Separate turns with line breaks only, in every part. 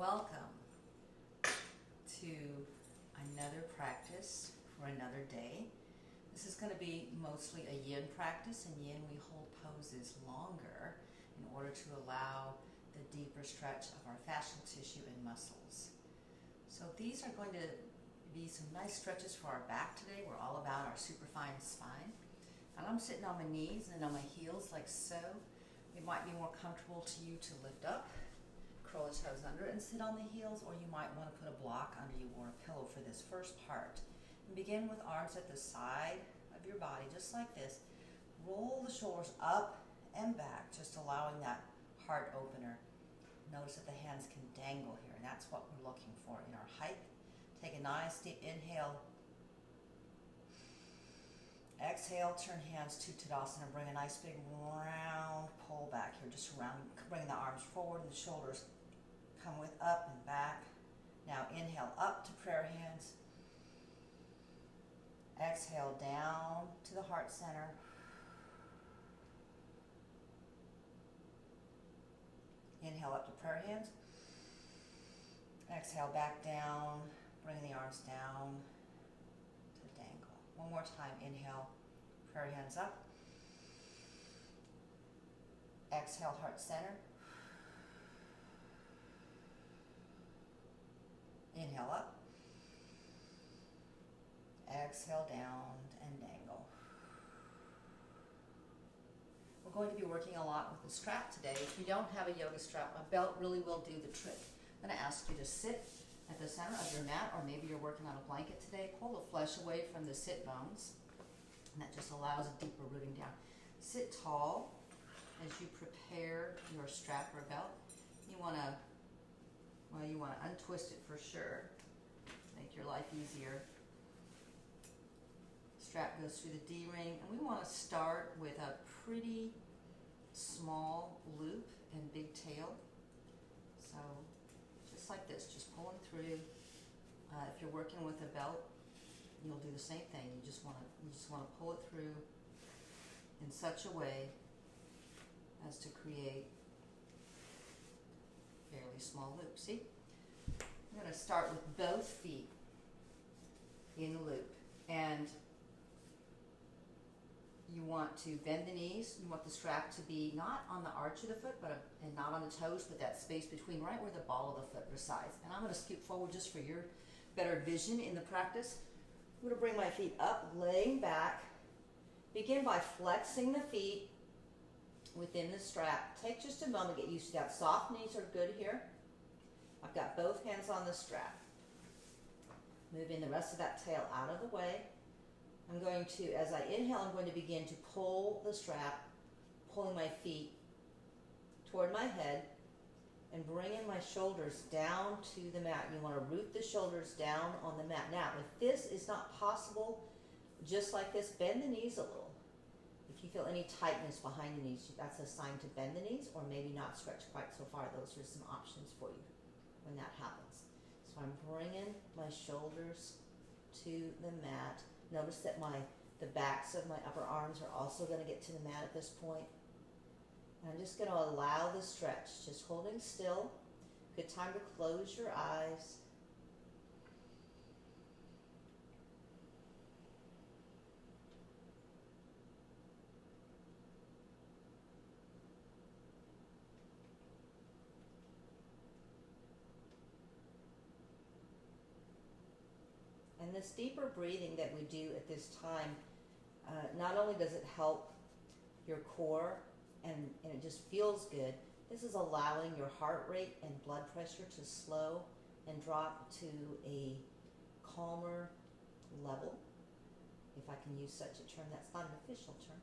Welcome to another practice for another day. This is going to be mostly a yin practice. In yin, we hold poses longer in order to allow the deeper stretch of our fascial tissue and muscles. So these are going to be some nice stretches for our back today. We're all about our superfine spine. And I'm sitting on my knees and on my heels like so. It might be more comfortable to you to lift up, curl the toes under and sit on the heels, or you might want to put a block under you or a pillow for this first part. And begin with arms at the side of your body, just like this. Roll the shoulders up and back, just allowing that heart opener. Notice that the hands can dangle here, and that's what we're looking for in our height. Take a nice deep inhale. Exhale, turn hands to Tadasana and bring a nice big round pull back here, just around, bring the arms forward and the shoulders come with up and back. Now inhale up to prayer hands. Exhale down to the heart center. Inhale up to prayer hands. Exhale back down, bringing the arms down to dangle. One more time, inhale, prayer hands up. Exhale, heart center. Inhale up. Exhale down and dangle. We're going to be working a lot with the strap today. If you don't have a yoga strap, a belt really will do the trick. I'm going to ask you to sit at the center of your mat, or maybe you're working on a blanket today. Pull the flesh away from the sit bones, and that just allows a deeper rooting down. Sit tall as you prepare your strap or belt. You want to untwist it for sure. Make your life easier. Strap goes through the D-ring, and we want to start with a pretty small loop and big tail. So just like this, just pulling through. If you're working with a belt, you'll do the same thing. You just want to pull it through in such a way as to create a fairly small loop. See? I'm going to start with both feet in the loop, and you want to bend the knees. You want the strap to be not on the arch of the foot, and not on the toes, but that space between, right where the ball of the foot resides. And I'm going to scoot forward just for your better vision in the practice. I'm going to bring my feet up, laying back. Begin by flexing the feet within the strap. Take just a moment, get used to that. Soft knees are good here. I've got both hands on the strap. Moving the rest of that tail out of the way. I'm going to, as I inhale, I'm going to begin to pull the strap, pulling my feet toward my head and bringing my shoulders down to the mat. You want to root the shoulders down on the mat. Now, if this is not possible, just like this, bend the knees a little. If you feel any tightness behind the knees, that's a sign to bend the knees or maybe not stretch quite so far. Those are some options for you when that happens. So I'm bringing my shoulders to the mat. Notice that the backs of my upper arms are also going to get to the mat at this point. And I'm just going to allow the stretch, just holding still. Good time to close your eyes. And this deeper breathing that we do at this time, not only does it help your core and it just feels good, this is allowing your heart rate and blood pressure to slow and drop to a calmer level, if I can use such a term. That's not an official term.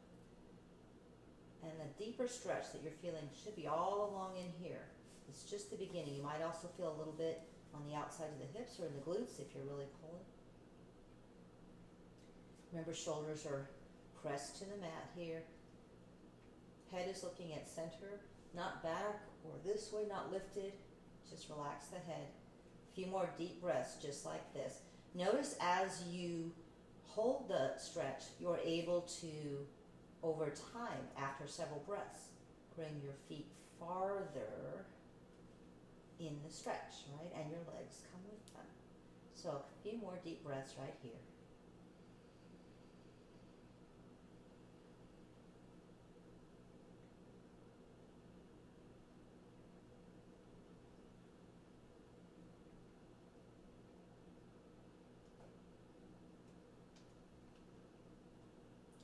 And the deeper stretch that you're feeling should be all along in here. It's just the beginning. You might also feel a little bit on the outside of the hips or in the glutes if you're really pulling. Remember, shoulders are pressed to the mat here. Head is looking at center, not back or this way, not lifted. Just relax the head. A few more deep breaths just like this. Notice as you hold the stretch, you're able to, over time, after several breaths, bring your feet farther in the stretch, right? And your legs come with them. So a few more deep breaths right here.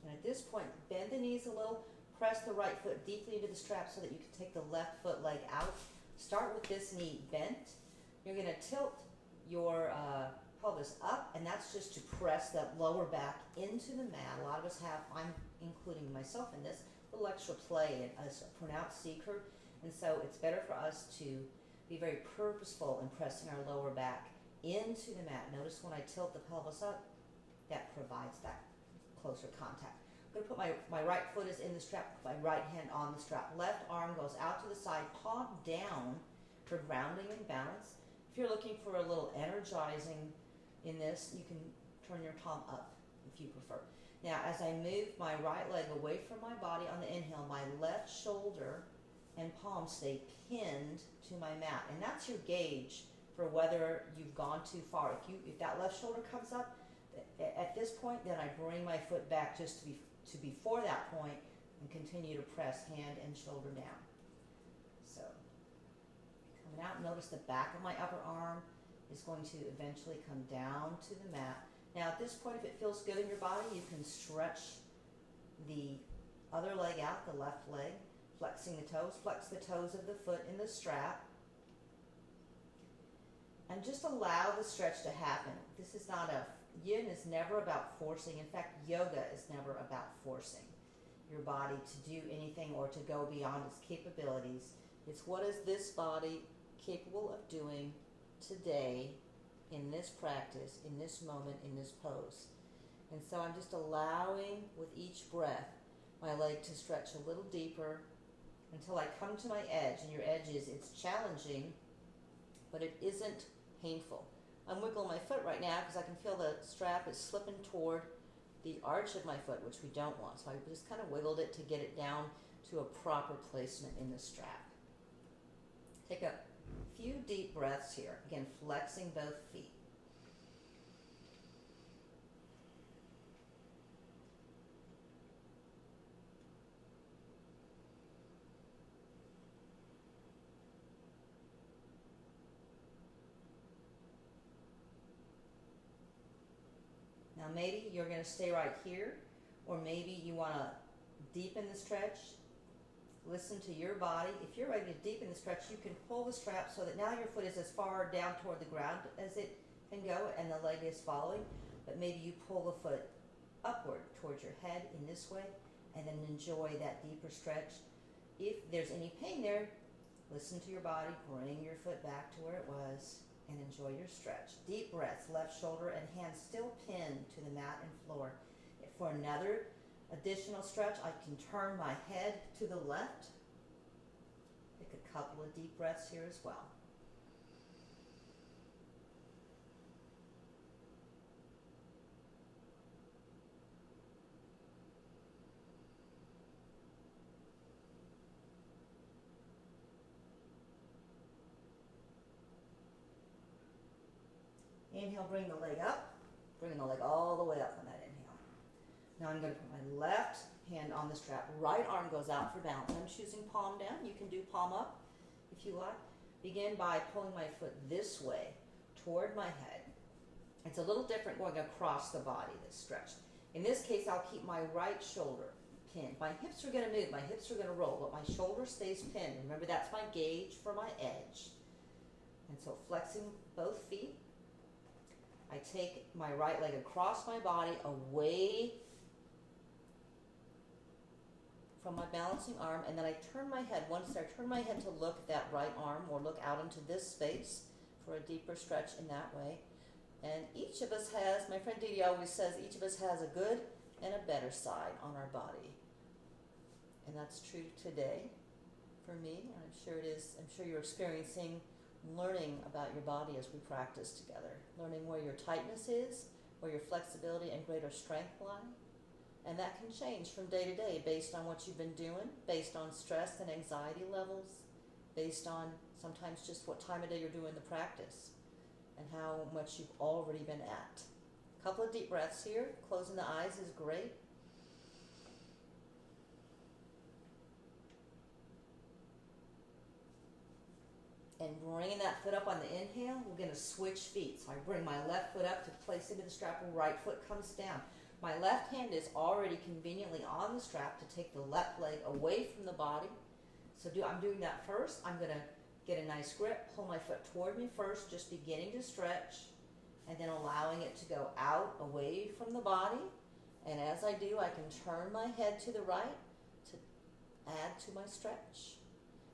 And at this point, bend the knees a little, press the right foot deeply into the strap so that you can take the left foot leg out. Start with this knee bent. You're going to tilt your pelvis up, and that's just to press that lower back into the mat. A lot of us have, I'm including myself in this, a little extra play and a pronounced C curve, and so it's better for us to be very purposeful in pressing our lower back into the mat. Notice when I tilt the pelvis up, that provides that closer contact. I'm going to put my right foot is in the strap, my right hand on the strap. Left arm goes out to the side, palm down for grounding and balance. If you're looking for a little energizing in this, you can turn your palm up if you prefer. Now, as I move my right leg away from my body on the inhale, my left shoulder and palm stay pinned to my mat. And that's your gauge for whether you've gone too far. If that left shoulder comes up, at this point, then I bring my foot back just to before that point and continue to press hand and shoulder down. So, coming out, notice the back of my upper arm is going to eventually come down to the mat. Now at this point, if it feels good in your body, you can stretch the other leg out, the left leg, flexing the toes. Flex the toes of the foot in the strap. And just allow the stretch to happen. This is not Yin is never about forcing. In fact, yoga is never about forcing your body to do anything or to go beyond its capabilities. It's what is this body capable of doing today in this practice, in this moment, in this pose. And so I'm just allowing with each breath my leg to stretch a little deeper until I come to my edge. And your edge it's challenging, but it isn't painful. I'm wiggling my foot right now because I can feel the strap is slipping toward the arch of my foot, which we don't want. So I just kind of wiggled it to get it down to a proper placement in the strap. Take a few deep breaths here. Again, flexing both feet. Now maybe you're going to stay right here, or maybe you want to deepen the stretch. Listen to your body. If you're ready to deepen the stretch, you can pull the strap so that now your foot is as far down toward the ground as it can go and the leg is following. But maybe you pull the foot upward towards your head in this way and then enjoy that deeper stretch. If there's any pain there, listen to your body. Bring your foot back to where it was and enjoy your stretch. Deep breaths, left shoulder and hands still pinned to the mat and floor. For another additional stretch, I can turn my head to the left. Take a couple of deep breaths here as well. Inhale, bring the leg up. Bring the leg all the way up on that inhale. Now I'm going to put my left hand on the strap. Right arm goes out for balance. I'm choosing palm down. You can do palm up if you like. Begin by pulling my foot this way toward my head. It's a little different going across the body, this stretch. In this case, I'll keep my right shoulder pinned. My hips are going to move. My hips are going to roll, but my shoulder stays pinned. Remember, that's my gauge for my edge. And so flexing both feet. I take my right leg across my body, away from my balancing arm, and then I turn my head. Once I turn my head to look at that right arm or look out into this space for a deeper stretch in that way. And each of us has, my friend Didi always says, each of us has a good and a better side on our body. And that's true today for me, and I'm sure it is. I'm sure you're experiencing learning about your body as we practice together, learning where your tightness is, where your flexibility and greater strength lie. And that can change from day to day based on what you've been doing, based on stress and anxiety levels, based on sometimes just what time of day you're doing the practice and how much you've already been at. A couple of deep breaths here. Closing the eyes is great. And bringing that foot up on the inhale, we're going to switch feet. So I bring my left foot up to place into the strap, right foot comes down. My left hand is already conveniently on the strap to take the left leg away from the body. So I'm doing that first. I'm going to get a nice grip, pull my foot toward me first, just beginning to stretch, and then allowing it to go out, away from the body. And as I do, I can turn my head to the right to add to my stretch.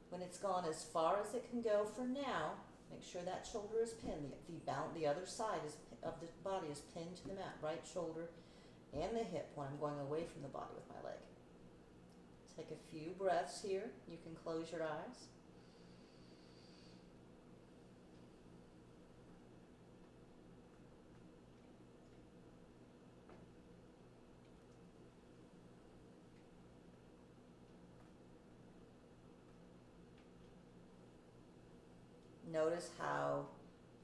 When it's gone as far as it can go for now, make sure that shoulder is pinned. The other side of the body is pinned to the mat, right shoulder and the hip when I'm going away from the body with my leg. Take a few breaths here. You can close your eyes. Notice how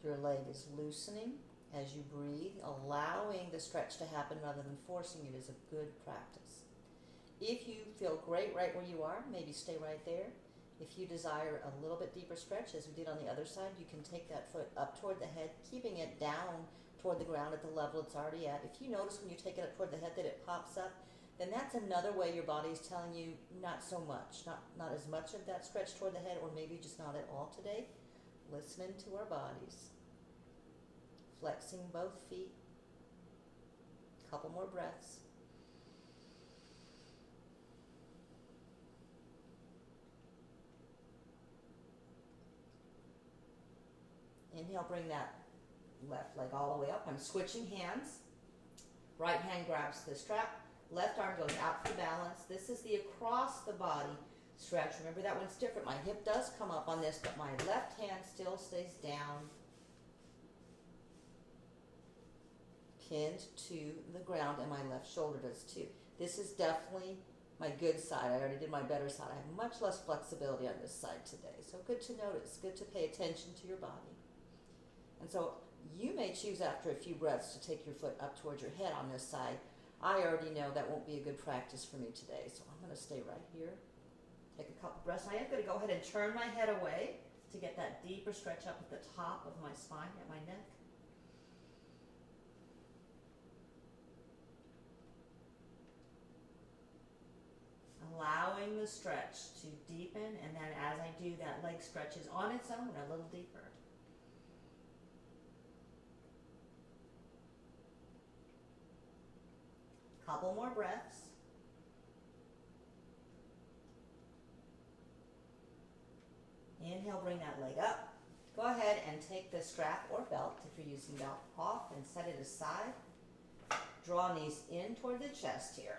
your leg is loosening as you breathe. Allowing the stretch to happen rather than forcing it is a good practice. If you feel great right where you are, maybe stay right there. If you desire a little bit deeper stretch, as we did on the other side, you can take that foot up toward the head, keeping it down toward the ground at the level it's already at. If you notice when you take it up toward the head that it pops up, then that's another way your body is telling you not so much, not as much of that stretch toward the head, or maybe just not at all today. Listening to our bodies. Flexing both feet. Couple more breaths. Inhale, bring that left leg all the way up. I'm switching hands. Right hand grabs the strap. Left arm goes out for balance. This is the across the body stretch. Remember that one's different. My hip does come up on this, but my left hand still stays down, pinned to the ground, and my left shoulder does too. This is definitely my good side. I already did my better side. I have much less flexibility on this side today. So good to notice, good to pay attention to your body. And so you may choose after a few breaths to take your foot up towards your head on this side. I already know that won't be a good practice for me today, so I'm going to stay right here. Take a couple breaths. I am going to go ahead and turn my head away to get that deeper stretch up at the top of my spine, at my neck. Allowing the stretch to deepen, and then as I do, that leg stretches on its own a little deeper. Couple more breaths. Inhale, bring that leg up. Go ahead and take the strap or belt, if you're using belt, off and set it aside. Draw knees in toward the chest here.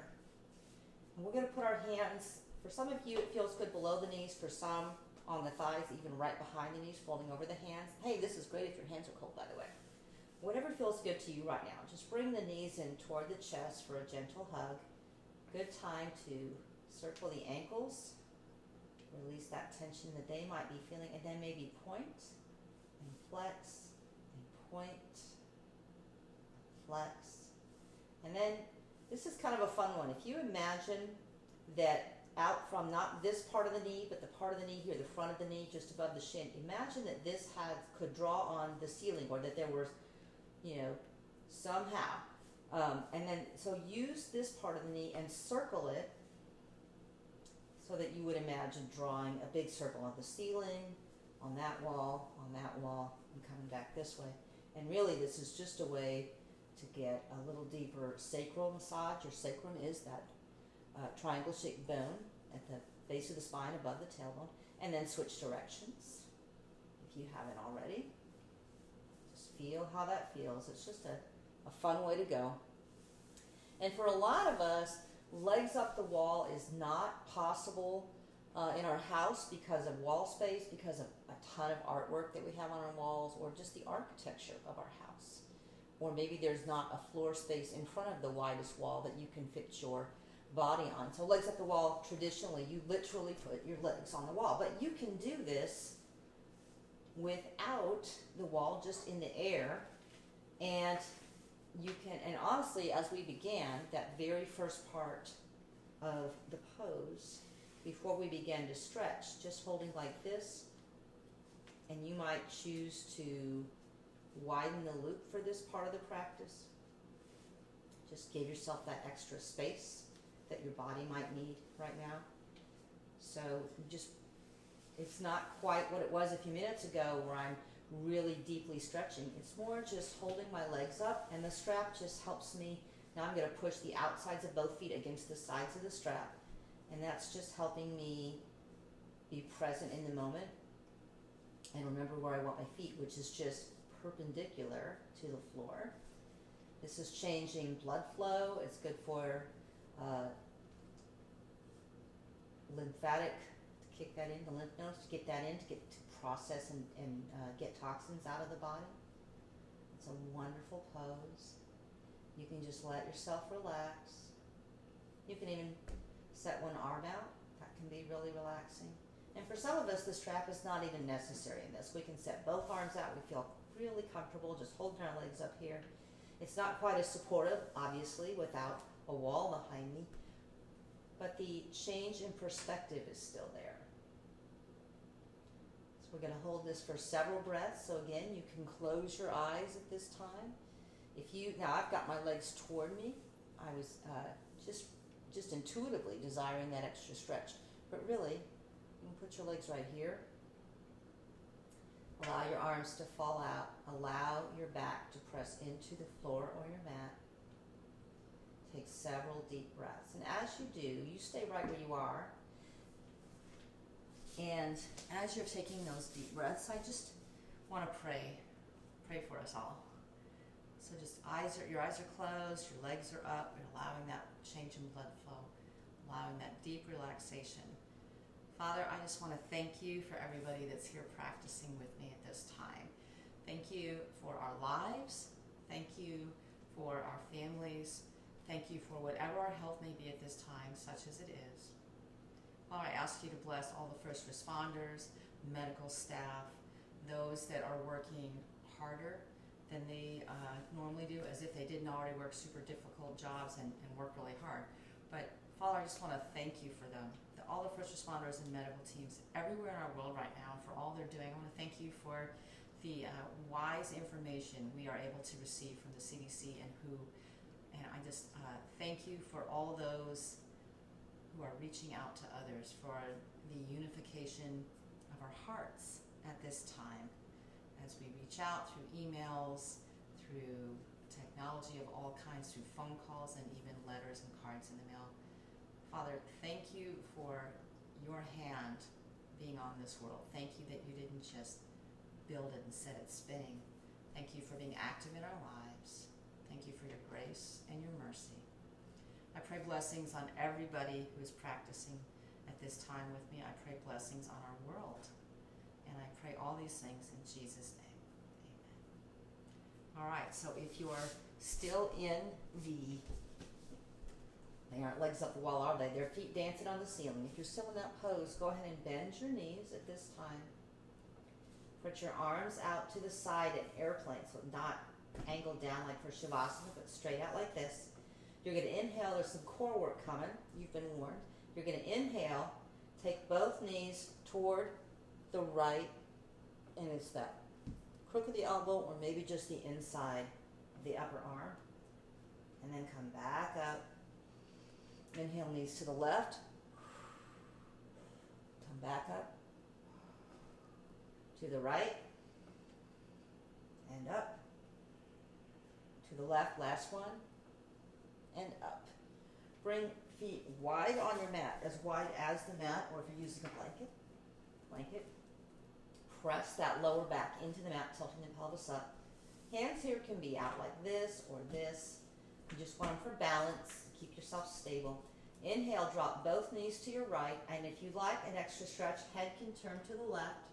And we're going to put our hands, for some of you it feels good below the knees, for some on the thighs, even right behind the knees, folding over the hands. Hey, this is great if your hands are cold, by the way. Whatever feels good to you right now. Just bring the knees in toward the chest for a gentle hug. Good time to circle the ankles. Release that tension that they might be feeling, and then maybe point and flex and point, flex. And then this is kind of a fun one. If you imagine that out from not this part of the knee, but the part of the knee here, the front of the knee, just above the shin, imagine that this could draw on the ceiling, or that there was, somehow. And then, so use this part of the knee and circle it, so that you would imagine drawing a big circle on the ceiling, on that wall, and coming back this way. And really, this is just a way to get a little deeper sacral massage. Your sacrum is that triangle-shaped bone at the base of the spine above the tailbone. And then switch directions, if you haven't already. Just feel how that feels. It's just a fun way to go. And for a lot of us, legs up the wall is not possible in our house because of wall space, because of a ton of artwork that we have on our walls, or just the architecture of our house. Or maybe there's not a floor space in front of the widest wall that you can fit your body on. So legs up the wall, traditionally, you literally put your legs on the wall. But you can do this without the wall, just in the air. And you can, and honestly, as we began that very first part of the pose, before we began to stretch, just holding like this, and you might choose to widen the loop for this part of the practice. Just give yourself that extra space that your body might need right now. So just, it's not quite what it was a few minutes ago where I'm really deeply stretching. It's more just holding my legs up, and the strap just helps me. Now I'm going to push the outsides of both feet against the sides of the strap, and that's just helping me be present in the moment and remember where I want my feet, which is just perpendicular to the floor. This is changing blood flow. It's good for lymphatic, to kick that in, the lymph nodes, to get that in, to get to process and get toxins out of the body. It's a wonderful pose. You can just let yourself relax. You can even set one arm out. That can be really relaxing. And for some of us, the strap is not even necessary in this. We can set both arms out. We feel really comfortable just holding our legs up here. It's not quite as supportive, obviously, without a wall behind me, but the change in perspective is still there. So we're going to hold this for several breaths. So again, you can close your eyes at this time. Now I've got my legs toward me. I was just intuitively desiring that extra stretch, but really, you can put your legs right here. Allow your arms to fall out. Allow your back to press into the floor or your mat. Take several deep breaths. And as you do, you stay right where you are. And as you're taking those deep breaths, I just want to pray for us all. So just your eyes are closed, your legs are up, you're allowing that change in blood flow, allowing that deep relaxation. Father, I just want to thank you for everybody that's here practicing with me at this time. Thank you for our lives. Thank you for our families. Thank you for whatever our health may be at this time, such as it is. Father, I ask you to bless all the first responders, medical staff, those that are working harder than they normally do, as if they didn't already work super difficult jobs and work really hard. But Father, I just want to thank you for them. All the first responders and medical teams everywhere in our world right now, and for all they're doing. I want to thank you for the wise information we are able to receive from the CDC and I just thank you for all those who are reaching out to others, for the unification of our hearts at this time as we reach out through emails, through technology of all kinds, through phone calls and even letters and cards in the mail. Father, thank you for your hand being on this world. Thank you that you didn't just build it and set it spinning. Thank you for being active in our lives. Thank you for your grace and your mercy. I pray blessings on everybody who is practicing at this time with me. I pray blessings on our world. And I pray all these things in Jesus' name. Amen. All right, so if you are still in they aren't legs up the wall, are they? Their feet dancing on the ceiling. If you're still in that pose, go ahead and bend your knees at this time. Put your arms out to the side at airplane, so not angled down like for Shavasana, but straight out like this. You're going to inhale. There's some core work coming. You've been warned. You're going to inhale. Take both knees toward the right, and it's that crook of the elbow or maybe just the inside of the upper arm. And then come back up. Inhale, knees to the left. Come back up. To the right. And up. To the left, last one. And up. Bring feet wide on your mat, as wide as the mat, or if you're using a blanket. Press that lower back into the mat, tilting the pelvis up. Hands here can be out like this or this. You just want them for balance. Keep yourself stable. Inhale, drop both knees to your right, and if you like an extra stretch, head can turn to the left.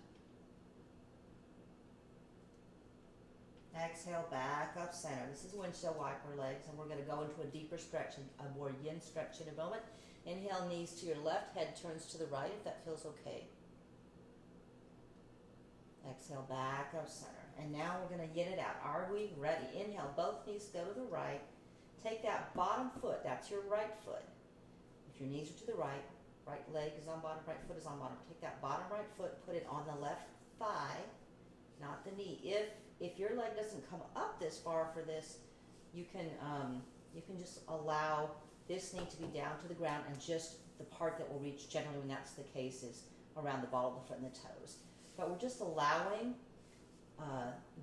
Exhale, back up center. This is windshield wiper legs, and we're going to go into a deeper stretch, a more yin stretch in a moment. Inhale, knees to your left, head turns to the right if that feels okay. Exhale, back up center. And now we're going to get it out. Are we ready? Inhale, both knees go to the right. Take that bottom foot, that's your right foot. If your knees are to the right, right leg is on bottom, right foot is on bottom. Take that bottom right foot, put it on the left thigh, not the knee. If your leg doesn't come up this far for this, you can just allow this knee to be down to the ground, and just the part that will reach generally when that's the case is around the ball of the foot and the toes. But we're just allowing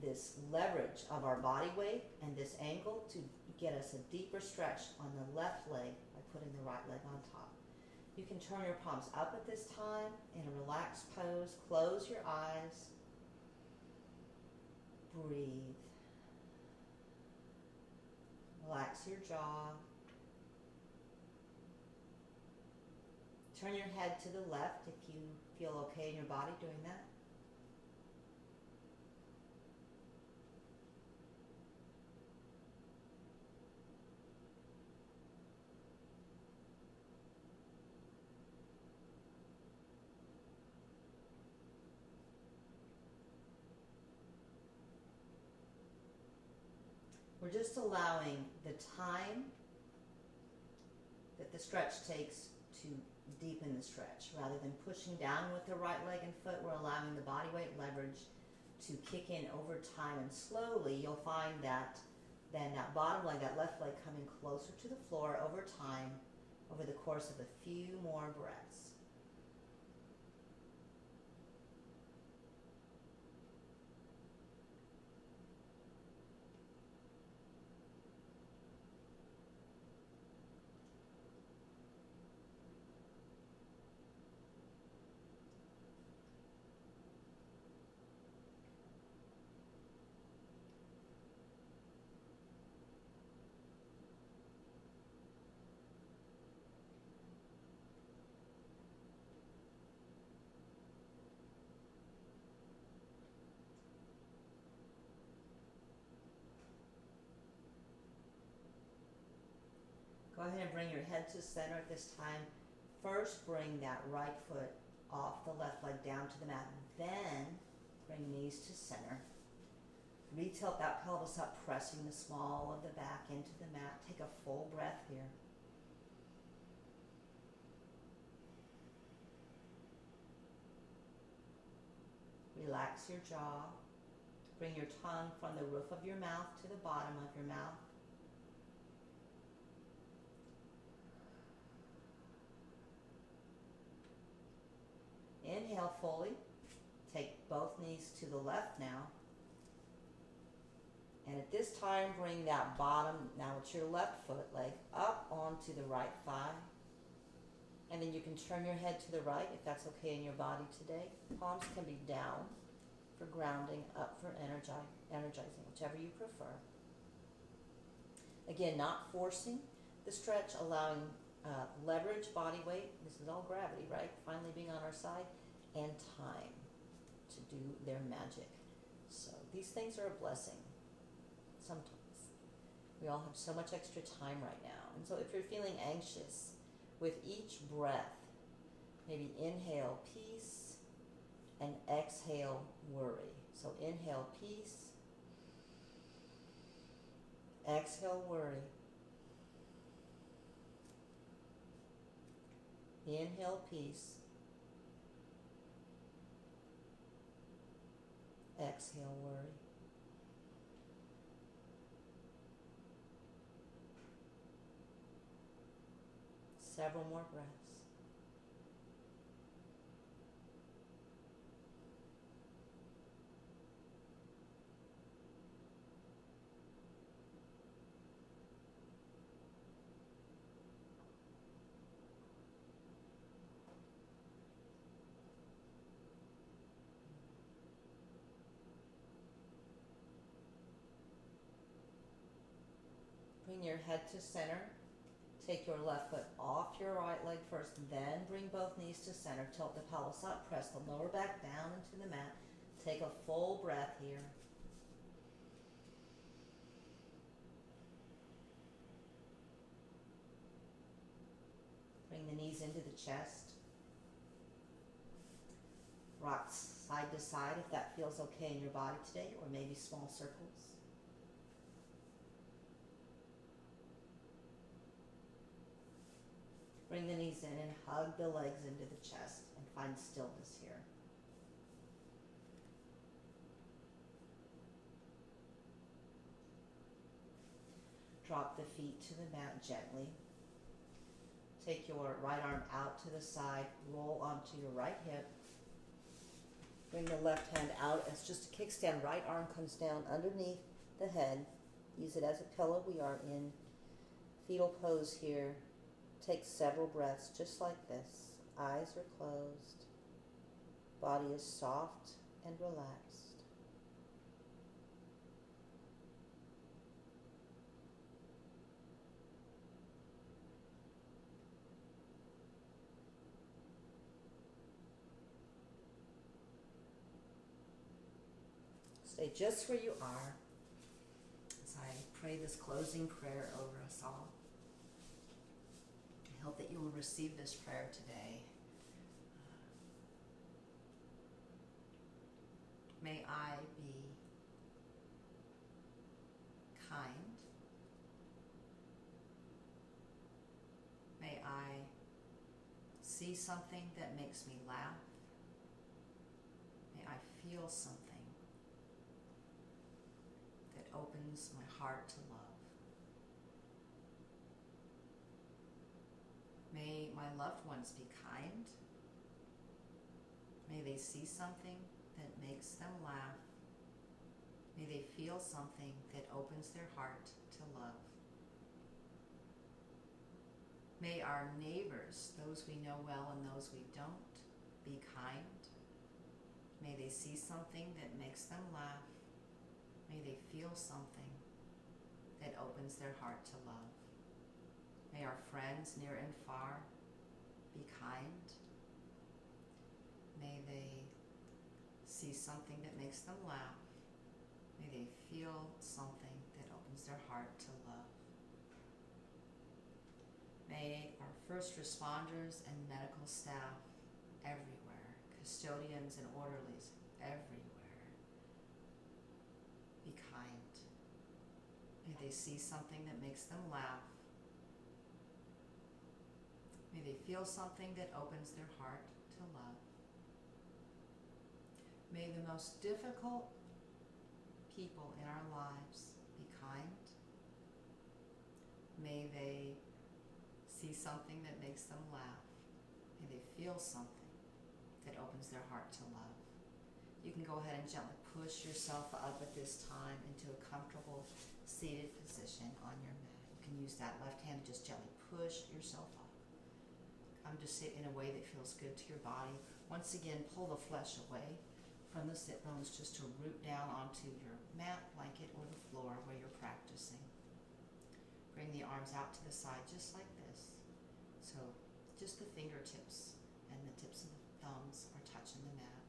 this leverage of our body weight and this angle to get us a deeper stretch on the left leg by putting the right leg on top. You can turn your palms up at this time in a relaxed pose. Close your eyes. Breathe. Relax your jaw. Turn your head to the left if you feel okay in your body doing that. We're just allowing the time that the stretch takes to deepen the stretch. Rather than pushing down with the right leg and foot, we're allowing the body weight leverage to kick in over time, and slowly you'll find that then that bottom leg, that left leg, coming closer to the floor over time, over the course of a few more breaths. Go ahead and bring your head to center at this time. First, bring that right foot off the left leg down to the mat. Then, bring knees to center. Retilt that pelvis up, pressing the small of the back into the mat. Take a full breath here. Relax your jaw. Bring your tongue from the roof of your mouth to the bottom of your mouth. Inhale fully. Take both knees to the left now. And at this time, bring that bottom, now it's your left foot leg, up onto the right thigh. And then you can turn your head to the right if that's okay in your body today. Palms can be down for grounding, up for energizing, whichever you prefer. Again, not forcing the stretch, allowing leverage, body weight. This is all gravity, right? Finally being on our side, and time to do their magic. So these things are a blessing. Sometimes we all have so much extra time right now, and so if you're feeling anxious, with each breath, maybe inhale peace and exhale worry. So inhale peace, exhale worry. Inhale peace, exhale worry. Several more breaths. Bring your head to center. Take your left foot off your right leg first, then bring both knees to center. Tilt the pelvis up, press the lower back down into the mat. Take a full breath here. Bring the knees into the chest. Rock side to side if that feels okay in your body today, or maybe small circles. Bring the knees in and hug the legs into the chest and find stillness here. Drop the feet to the mat gently. Take your right arm out to the side, roll onto your right hip. Bring the left hand out as just a kickstand. Right arm comes down underneath the head. Use it as a pillow. We are in fetal pose here. Take several breaths just like this. Eyes are closed. Body is soft and relaxed. Stay just where you are as I pray this closing prayer over us all. I hope that you will receive this prayer today. May I be kind. May I see something that makes me laugh. May I feel something that opens my heart to love. May my loved ones be kind. May they see something that makes them laugh. May they feel something that opens their heart to love. May our neighbors, those we know well and those we don't, be kind. May they see something that makes them laugh. May they feel something that opens their heart to love. May our friends near and far be kind. May they see something that makes them laugh. May they feel something that opens their heart to love. May our first responders and medical staff everywhere, custodians and orderlies everywhere, be kind. May they see something that makes them laugh. May they feel something that opens their heart to love. May the most difficult people in our lives be kind. May they see something that makes them laugh. May they feel something that opens their heart to love. You can go ahead and gently push yourself up at this time into a comfortable seated position on your mat. You can use that left hand to just gently push yourself up. Just sit in a way that feels good to your body. Once again, pull the flesh away from the sit bones just to root down onto your mat, blanket, or the floor where you're practicing. Bring the arms out to the side just like this. So just the fingertips and the tips of the thumbs are touching the mat.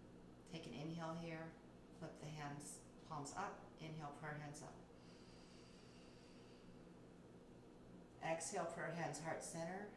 Take an inhale here, flip the hands, palms up, inhale, prayer hands up. Exhale, prayer hands, heart center.